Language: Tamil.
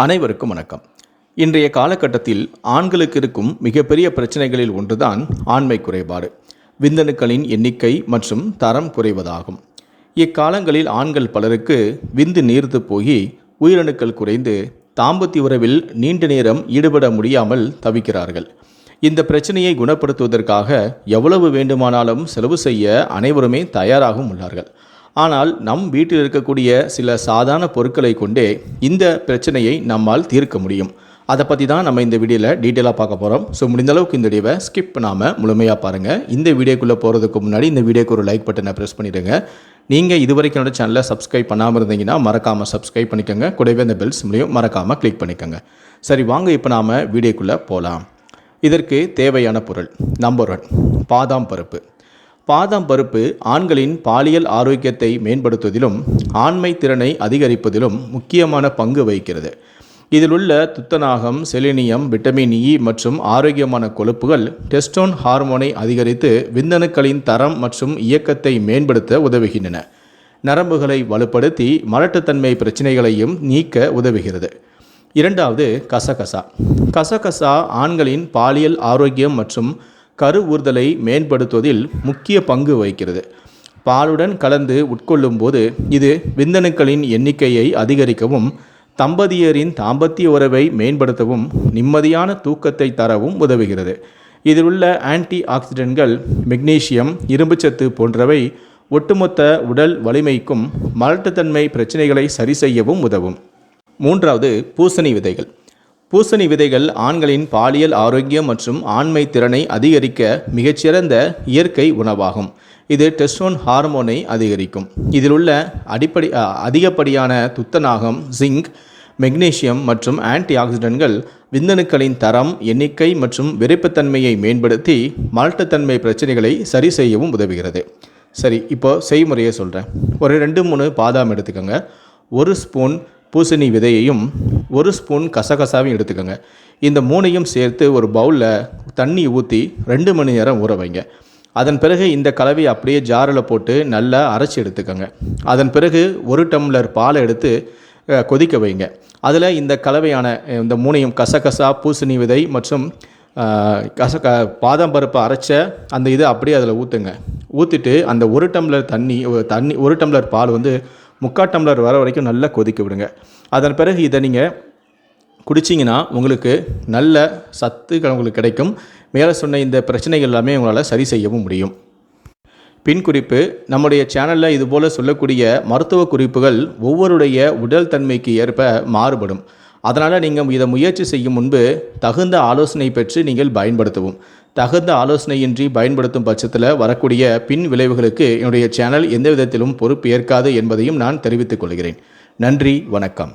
அனைவருக்கும் வணக்கம். இன்றைய காலகட்டத்தில் ஆண்களுக்கு இருக்கும் மிகப்பெரிய பிரச்சனைகளில் ஒன்றுதான் ஆண்மை குறைபாடு, விந்தணுக்களின் எண்ணிக்கை மற்றும் தரம் குறைவதாகும். இக்காலங்களில் ஆண்கள் பலருக்கு விந்து நீர்த்து போய் உயிரணுக்கள் குறைந்து தாம்பத்திய உறவில் நீண்ட நேரம் ஈடுபட முடியாமல் தவிக்கிறார்கள். இந்த பிரச்சனையை குணப்படுத்துவதற்காக எவ்வளவு வேண்டுமானாலும் செலவு செய்ய அனைவருமே தயாராகவும் உள்ளார்கள். ஆனால் நம் வீட்டில் இருக்கக்கூடிய சில சாதாரண பொருட்களை கொண்டே இந்த பிரச்சனையை நம்மால் தீர்க்க முடியும். அதை பற்றி தான் நம்ம இந்த வீடியோவில் டீட்டெயிலாக பார்க்க போகிறோம். ஸோ முடிந்த அளவுக்கு இந்த வீடியோவை ஸ்கிப் பண்ணாமல் முழுமையாக பாருங்கள். இந்த வீடியோக்குள்ளே போகிறதுக்கு முன்னாடி இந்த வீடியோக்கு ஒரு லைக் பட்டனை ப்ரெஸ் பண்ணிவிடுங்க. நீங்கள் இதுவரைக்கும் என்னோட சேனலை சப்ஸ்கிரைப் பண்ணாமல் இருந்தீங்கன்னா மறக்காமல் சப்ஸ்கிரைப் பண்ணிக்கோங்க. கூடவே அந்த பெல் சிம்லையும் மறக்காமல் கிளிக் பண்ணிக்கோங்க. சரி, வாங்க இப்போ நாம் வீடியோக்குள்ளே போகலாம். இதற்கு தேவையான பொருள் நம்பர் 1, பாதாம் பருப்பு. பாதாம் பருப்பு ஆண்களின் பாலியல் ஆரோக்கியத்தை மேம்படுத்துவதிலும் ஆண்மை திறனை அதிகரிப்பதிலும் முக்கியமான பங்கு வகிக்கிறது. இதில் உள்ள துத்தநாகம், செலினியம், விட்டமின் இ மற்றும் ஆரோக்கியமான கொழுப்புகள் டெஸ்டோன் ஹார்மோனை அதிகரித்து விந்தணுக்களின் தரம் மற்றும் இயக்கத்தை மேம்படுத்த உதவுகின்றன. நரம்புகளை வலுப்படுத்தி மலட்டுத்தன்மை பிரச்சனைகளையும் நீக்க உதவுகிறது. இரண்டாவது, கசகசா. கசகசா ஆண்களின் பாலியல் ஆரோக்கியம் மற்றும் கரு ஊர்தலை மேம்படுத்துவதில் முக்கிய பங்கு வகிக்கிறது. பாலுடன் கலந்து உட்கொள்ளும் போது இது விந்தணுக்களின் எண்ணிக்கையை அதிகரிக்கவும் தம்பதியரின் தாம்பத்திய உறவை மேம்படுத்தவும் நிம்மதியான தூக்கத்தை தரவும் உதவுகிறது. இதில் உள்ள ஆன்டி ஆக்சிடென்ட்கள் மெக்னீசியம், இரும்புச்சத்து போன்றவை ஒட்டுமொத்த உடல் வலிமைக்கும் மலட்டுத்தன்மை பிரச்சனைகளை சரி செய்யவும் உதவும். மூன்றாவது, பூசணி விதைகள். பூசணி விதைகள் ஆண்களின் பாலியல் ஆரோக்கியம் மற்றும் ஆண்மை திறனை அதிகரிக்க மிகச்சிறந்த இயற்கை உணவாகும். இது டெஸ்டோன் ஹார்மோனை அதிகரிக்கும். இதில் உள்ள அதிகப்படியான துத்தநாகம், ஜிங்க், மெக்னீசியம் மற்றும் ஆன்டி ஆக்சிடென்ட்கள் விந்தணுக்களின் தரம், எண்ணிக்கை மற்றும் விரைப்புத்தன்மையை மேம்படுத்தி மலட்டுத்தன்மை பிரச்சனைகளை சரி செய்யவும் உதவுகிறது. சரி, இப்போ செய்முறையை சொல்கிறேன். ஒரு 2-3 பாதாம் எடுத்துக்கோங்க. 1 ஸ்பூன் பூசணி விதையையும் 1 ஸ்பூன் கசகசாவையும் எடுத்துக்கோங்க. இந்த 3ஐயும் சேர்த்து ஒரு பவுலில் தண்ணி ஊற்றி 2 மணி நேரம் ஊற வைங்க. அதன் பிறகு இந்த கலவையை அப்படியே ஜாரில் போட்டு நல்லா அரைச்சி எடுத்துக்கோங்க. அதன் பிறகு 1 டம்ளர் பாலை எடுத்து கொதிக்க வைங்க. அதில் இந்த கலவையான இந்த 3ஐயும் கசகசா, பூசணி விதை மற்றும் பாதாம் பருப்பை அரைச்ச அந்த இது அப்படியே அதில் ஊற்றுங்க. ஊற்றிட்டு அந்த 1 டம்ளர் தண்ணி 1 டம்ளர் பால் 3/4 டம்ளர் வர வரைக்கும் நல்லா கொதிக்க விடுங்க. அதன் பிறகு இதை நீங்கள் குடிச்சிங்கன்னா உங்களுக்கு நல்ல சத்துக்கள் உங்களுக்கு கிடைக்கும். மேலே சொன்ன இந்த பிரச்சனைகள் எல்லாமே உங்களால் சரி செய்யவும் முடியும். பின் குறிப்பு: நம்முடைய சேனலில் இதுபோல் சொல்லக்கூடிய மருத்துவ குறிப்புகள் ஒவ்வொருடைய உடல் தன்மைக்கு ஏற்ப மாறுபடும். அதனால் நீங்கள் இதை முயற்சி செய்யும் முன்பு தகுந்த ஆலோசனை பெற்று நீங்கள் பயன்படுத்தவும். தகுந்த ஆலோசனையின்றி பயன்படுத்தும் பட்சத்தில் வரக்கூடிய பின் விளைவுகளுக்கு என்னுடைய சேனல் எந்த விதத்திலும் பொறுப்பு ஏற்காது என்பதையும் நான் தெரிவித்துக் கொள்கிறேன். நன்றி, வணக்கம்.